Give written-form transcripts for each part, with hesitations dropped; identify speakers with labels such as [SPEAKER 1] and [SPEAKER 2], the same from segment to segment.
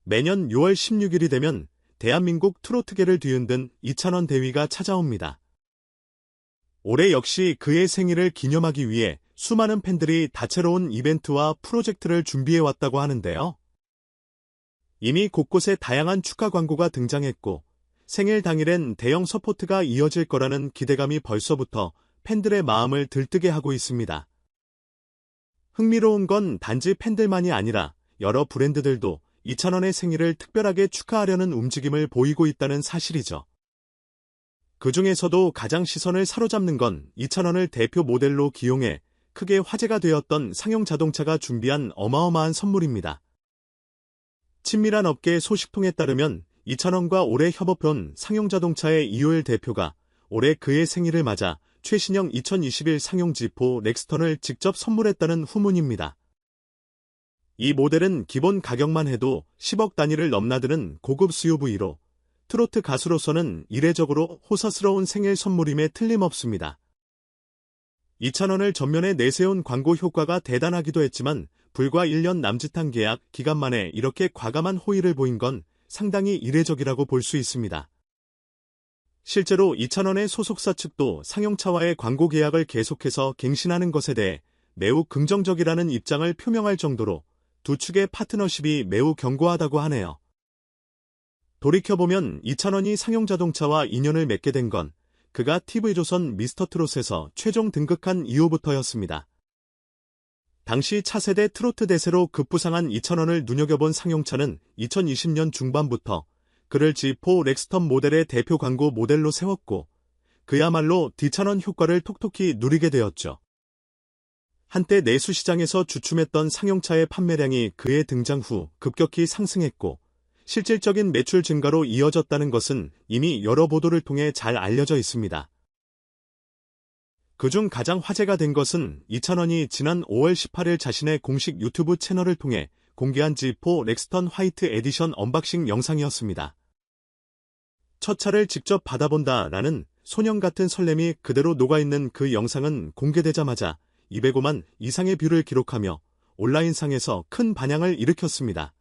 [SPEAKER 1] 매년 6월 16일이 되면 대한민국 트로트계를 뒤흔든 이찬원 대위가 찾아옵니다. 올해 역시 그의 생일을 기념하기 위해 수많은 팬들이 다채로운 이벤트와 프로젝트를 준비해왔다고 하는데요. 이미 곳곳에 다양한 축하 광고가 등장했고 생일 당일엔 대형 서포트가 이어질 거라는 기대감이 벌써부터 팬들의 마음을 들뜨게 하고 있습니다. 흥미로운 건 단지 팬들만이 아니라 여러 브랜드들도 이찬원의 생일을 특별하게 축하하려는 움직임을 보이고 있다는 사실이죠. 그 중에서도 가장 시선을 사로잡는 건 이찬원을 대표 모델로 기용해 크게 화제가 되었던 상용자동차가 준비한 어마어마한 선물입니다. 친밀한 업계 소식통에 따르면 이찬원과 올해 협업해온 상용자동차의 이효일 대표가 올해 그의 생일을 맞아 최신형 2021 상용 G4 렉스턴을 직접 선물했다는 후문입니다. 이 모델은 기본 가격만 해도 10억 단위를 넘나드는 고급 SUV로 트로트 가수로서는 이례적으로 호사스러운 생일 선물임에 틀림없습니다. 이찬원을 전면에 내세운 광고 효과가 대단하기도 했지만 불과 1년 남짓한 계약 기간 만에 이렇게 과감한 호의를 보인 건 상당히 이례적이라고 볼 수 있습니다. 실제로 이찬원의 소속사 측도 상용차와의 광고 계약을 계속해서 갱신하는 것에 대해 매우 긍정적이라는 입장을 표명할 정도로 두 축의 파트너십이 매우 견고하다고 하네요. 돌이켜보면 이찬원이 상용자동차와 인연을 맺게 된 건 그가 TV조선 미스터트롯에서 최종 등극한 이후부터였습니다. 당시 차세대 트로트 대세로 급부상한 이찬원을 눈여겨본 상용차는 2020년 중반부터 그를 G4 렉스턴 모델의 대표 광고 모델로 세웠고 그야말로 디찬원 효과를 톡톡히 누리게 되었죠. 한때 내수시장에서 주춤했던 상용차의 판매량이 그의 등장 후 급격히 상승했고 실질적인 매출 증가로 이어졌다는 것은 이미 여러 보도를 통해 잘 알려져 있습니다. 그중 가장 화제가 된 것은 이찬원이 지난 5월 18일 자신의 공식 유튜브 채널을 통해 공개한 G4 렉스턴 화이트 에디션 언박싱 영상이었습니다. 첫 차를 직접 받아본다라는 소년 같은 설렘이 그대로 녹아있는 그 영상은 공개되자마자 205만 이상의 뷰를 기록하며 온라인상에서 큰 반향을 일으켰습니다.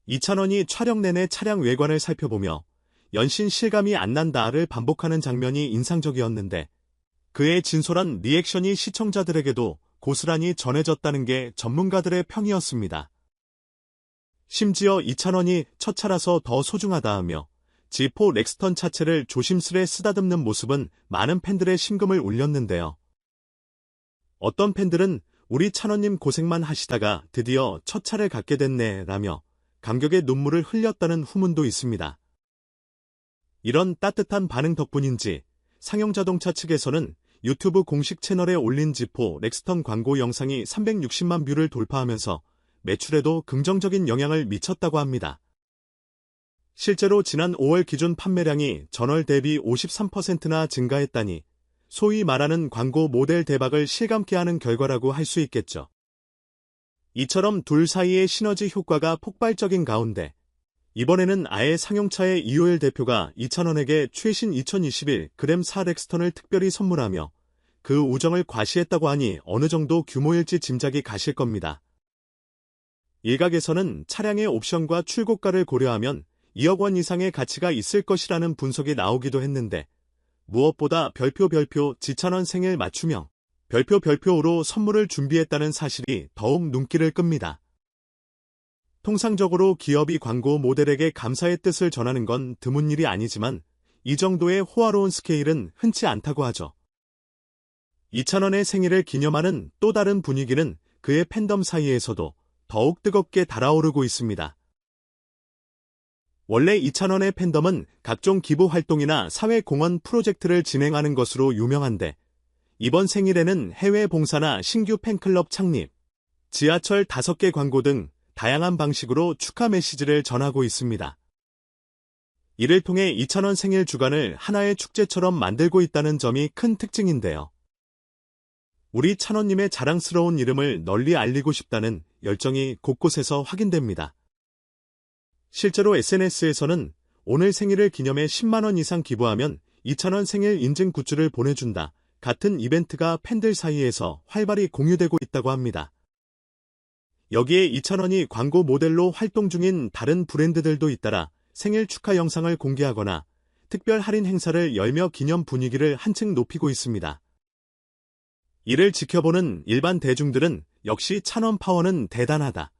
[SPEAKER 1] 이찬원이 촬영 내내 차량 외관을 살펴보며 연신 실감이 안 난다를 반복하는 장면이 인상적이었는데 그의 진솔한 리액션이 시청자들에게도 고스란히 전해졌다는 게 전문가들의 평이었습니다. 심지어 이찬원이 첫 차라서 더 소중하다하며 G4 렉스턴 차체를 조심스레 쓰다듬는 모습은 많은 팬들의 심금을 울렸는데요. 어떤 팬들은 우리 찬원님 고생만 하시다가 드디어 첫 차를 갖게 됐네 라며 감격의 눈물을 흘렸다는 후문도 있습니다. 이런 따뜻한 반응 덕분인지 상용자동차 측에서는 유튜브 공식 채널에 올린 G4 렉스턴 광고 영상이 360만 뷰를 돌파하면서 매출에도 긍정적인 영향을 미쳤다고 합니다. 실제로 지난 5월 기준 판매량이 전월 대비 53%나 증가했다니 소위 말하는 광고 모델 대박을 실감케 하는 결과라고 할 수 있겠죠. 이처럼 둘 사이의 시너지 효과가 폭발적인 가운데 이번에는 아예 상용차의 이효일 대표가 이찬원에게 최신 2021 그램 4 렉스턴을 특별히 선물하며 그 우정을 과시했다고 하니 어느 정도 규모일지 짐작이 가실 겁니다. 일각에서는 차량의 옵션과 출고가를 고려하면 2억 원 이상의 가치가 있을 것이라는 분석이 나오기도 했는데 무엇보다 별표 지찬원 생일 맞춤형 별표로 선물을 준비했다는 사실이 더욱 눈길을 끕니다. 통상적으로 기업이 광고 모델에게 감사의 뜻을 전하는 건 드문 일이 아니지만 이 정도의 호화로운 스케일은 흔치 않다고 하죠. 이찬원의 생일을 기념하는 또 다른 분위기는 그의 팬덤 사이에서도 더욱 뜨겁게 달아오르고 있습니다. 원래 이찬원의 팬덤은 각종 기부 활동이나 사회 공헌 프로젝트를 진행하는 것으로 유명한데 이번 생일에는 해외 봉사나 신규 팬클럽 창립, 지하철 5개 광고 등 다양한 방식으로 축하 메시지를 전하고 있습니다. 이를 통해 이찬원 생일 주간을 하나의 축제처럼 만들고 있다는 점이 큰 특징인데요. 우리 찬원님의 자랑스러운 이름을 널리 알리고 싶다는 열정이 곳곳에서 확인됩니다. 실제로 SNS에서는 오늘 생일을 기념해 10만 원 이상 기부하면 이찬원 생일 인증 굿즈를 보내준다 같은 이벤트가 팬들 사이에서 활발히 공유되고 있다고 합니다. 여기에 이찬원이 광고 모델로 활동 중인 다른 브랜드들도 잇따라 생일 축하 영상을 공개하거나 특별 할인 행사를 열며 기념 분위기를 한층 높이고 있습니다. 이를 지켜보는 일반 대중들은 역시 찬원 파워는 대단하다.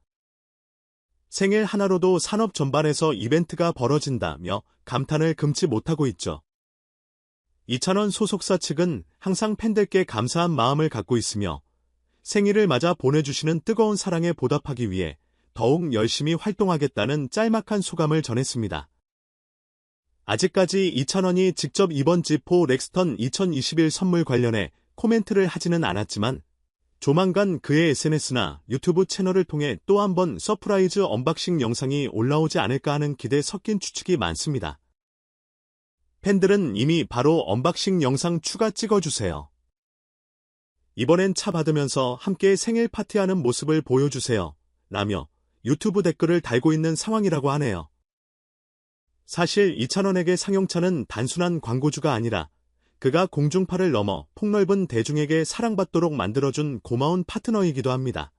[SPEAKER 1] 생일 하나로도 산업 전반에서 이벤트가 벌어진다며 감탄을 금치 못하고 있죠. 이찬원 소속사 측은 항상 팬들께 감사한 마음을 갖고 있으며 생일을 맞아 보내주시는 뜨거운 사랑에 보답하기 위해 더욱 열심히 활동하겠다는 짤막한 소감을 전했습니다. 아직까지 이찬원이 직접 이번 지포 렉스턴 2021 선물 관련해 코멘트를 하지는 않았지만 조만간 그의 SNS나 유튜브 채널을 통해 또 한 번 서프라이즈 언박싱 영상이 올라오지 않을까 하는 기대 섞인 추측이 많습니다. 팬들은 이미 바로 언박싱 영상 추가 찍어주세요. 이번엔 차 받으면서 함께 생일 파티하는 모습을 보여주세요. 라며 유튜브 댓글을 달고 있는 상황이라고 하네요. 사실 이찬원에게 상용차는 단순한 광고주가 아니라 그가 공중파를 넘어 폭넓은 대중에게 사랑받도록 만들어준 고마운 파트너이기도 합니다.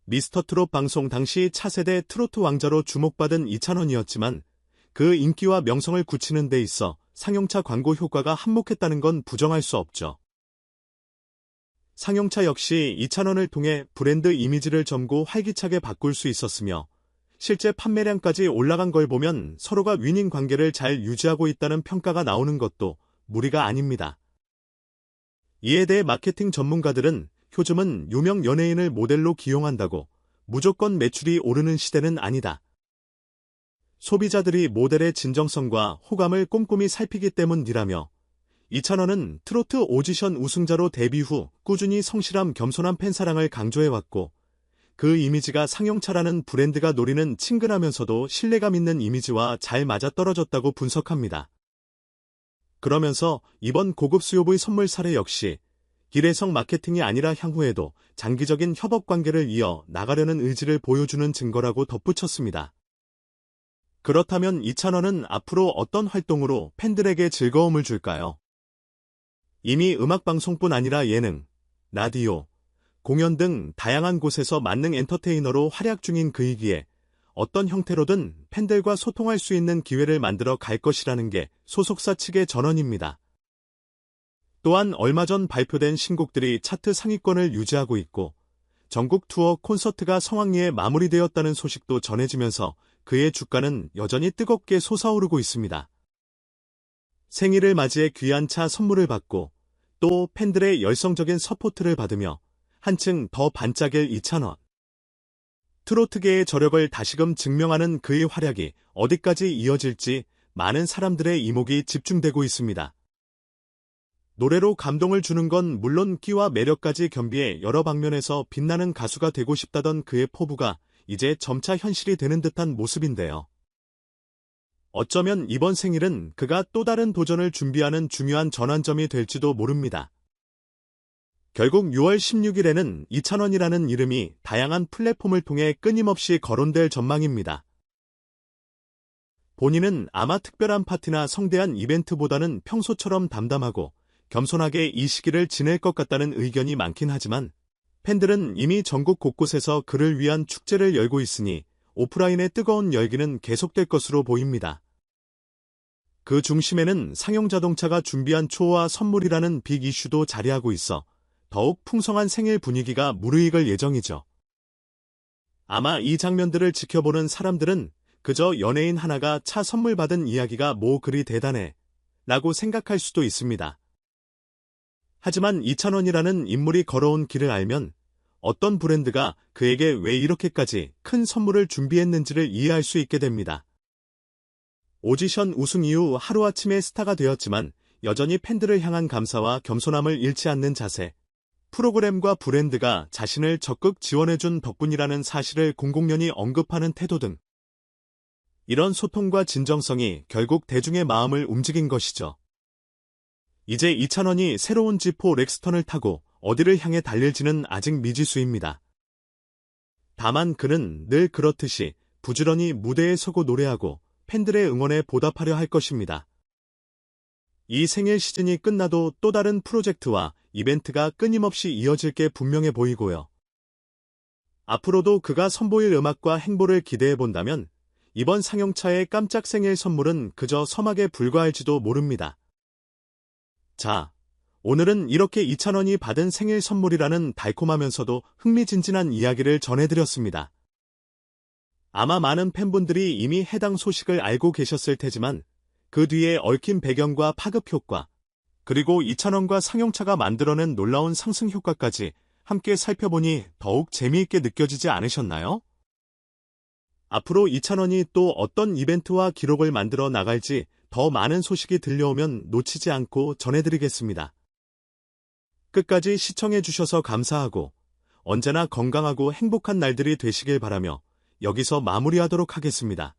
[SPEAKER 1] 미스터트롯 방송 당시 차세대 트로트 왕자로 주목받은 이찬원이었지만 그 인기와 명성을 굳히는 데 있어 상용차 광고 효과가 한몫했다는 건 부정할 수 없죠. 상용차 역시 이찬원을 통해 브랜드 이미지를 젊고 활기차게 바꿀 수 있었으며 실제 판매량까지 올라간 걸 보면 서로가 윈윈 관계를 잘 유지하고 있다는 평가가 나오는 것도 무리가 아닙니다. 이에 대해 마케팅 전문가들은 요즘은 유명 연예인을 모델로 기용한다고 무조건 매출이 오르는 시대는 아니다. 소비자들이 모델의 진정성과 호감을 꼼꼼히 살피기 때문이라며 이찬원은 트로트 오디션 우승자로 데뷔 후 꾸준히 성실함 겸손한 팬사랑을 강조해왔고 그 이미지가 상용차라는 브랜드가 노리는 친근하면서도 신뢰감 있는 이미지와 잘 맞아떨어졌다고 분석합니다. 그러면서 이번 고급 수요부의 선물 사례 역시 일회성 마케팅이 아니라 향후에도 장기적인 협업 관계를 이어 나가려는 의지를 보여주는 증거라고 덧붙였습니다. 그렇다면 이찬원은 앞으로 어떤 활동으로 팬들에게 즐거움을 줄까요? 이미 음악방송뿐 아니라 예능, 라디오, 공연 등 다양한 곳에서 만능 엔터테이너로 활약 중인 그이기에 어떤 형태로든 팬들과 소통할 수 있는 기회를 만들어 갈 것이라는 게 소속사 측의 전언입니다. 또한 얼마 전 발표된 신곡들이 차트 상위권을 유지하고 있고 전국 투어 콘서트가 성황리에 마무리되었다는 소식도 전해지면서 그의 주가는 여전히 뜨겁게 솟아오르고 있습니다. 생일을 맞이해 귀한 차 선물을 받고 또 팬들의 열성적인 서포트를 받으며 한층 더 반짝일 이찬원. 트로트계의 저력을 다시금 증명하는 그의 활약이 어디까지 이어질지 많은 사람들의 이목이 집중되고 있습니다. 노래로 감동을 주는 건 물론 끼와 매력까지 겸비해 여러 방면에서 빛나는 가수가 되고 싶다던 그의 포부가 이제 점차 현실이 되는 듯한 모습인데요. 어쩌면 이번 생일은 그가 또 다른 도전을 준비하는 중요한 전환점이 될지도 모릅니다. 결국 6월 16일에는 이찬원이라는 이름이 다양한 플랫폼을 통해 끊임없이 거론될 전망입니다. 본인은 아마 특별한 파티나 성대한 이벤트보다는 평소처럼 담담하고 겸손하게 이 시기를 지낼 것 같다는 의견이 많긴 하지만 팬들은 이미 전국 곳곳에서 그를 위한 축제를 열고 있으니 오프라인의 뜨거운 열기는 계속될 것으로 보입니다. 그 중심에는 상용자동차가 준비한 초호화 선물이라는 빅 이슈도 자리하고 있어 더욱 풍성한 생일 분위기가 무르익을 예정이죠. 아마 이 장면들을 지켜보는 사람들은 그저 연예인 하나가 차 선물 받은 이야기가 뭐 그리 대단해 라고 생각할 수도 있습니다. 하지만 이찬원이라는 인물이 걸어온 길을 알면 어떤 브랜드가 그에게 왜 이렇게까지 큰 선물을 준비했는지를 이해할 수 있게 됩니다. 오디션 우승 이후 하루아침에 스타가 되었지만 여전히 팬들을 향한 감사와 겸손함을 잃지 않는 자세, 프로그램과 브랜드가 자신을 적극 지원해준 덕분이라는 사실을 공공연히 언급하는 태도 등 이런 소통과 진정성이 결국 대중의 마음을 움직인 것이죠. 이제 이찬원이 새로운 지포 렉스턴을 타고 어디를 향해 달릴지는 아직 미지수입니다. 다만 그는 늘 그렇듯이 부지런히 무대에 서고 노래하고 팬들의 응원에 보답하려 할 것입니다. 이 생일 시즌이 끝나도 또 다른 프로젝트와 이벤트가 끊임없이 이어질 게 분명해 보이고요. 앞으로도 그가 선보일 음악과 행보를 기대해본다면 이번 상영차의 깜짝 생일 선물은 그저 서막에 불과할지도 모릅니다. 자, 오늘은 이렇게 이찬원이 받은 생일 선물이라는 달콤하면서도 흥미진진한 이야기를 전해드렸습니다. 아마 많은 팬분들이 이미 해당 소식을 알고 계셨을 테지만 그 뒤에 얽힌 배경과 파급 효과, 그리고 이찬원과 상영차가 만들어낸 놀라운 상승 효과까지 함께 살펴보니 더욱 재미있게 느껴지지 않으셨나요? 앞으로 이찬원이 또 어떤 이벤트와 기록을 만들어 나갈지 더 많은 소식이 들려오면 놓치지 않고 전해드리겠습니다. 끝까지 시청해주셔서 감사하고 언제나 건강하고 행복한 날들이 되시길 바라며 여기서 마무리하도록 하겠습니다.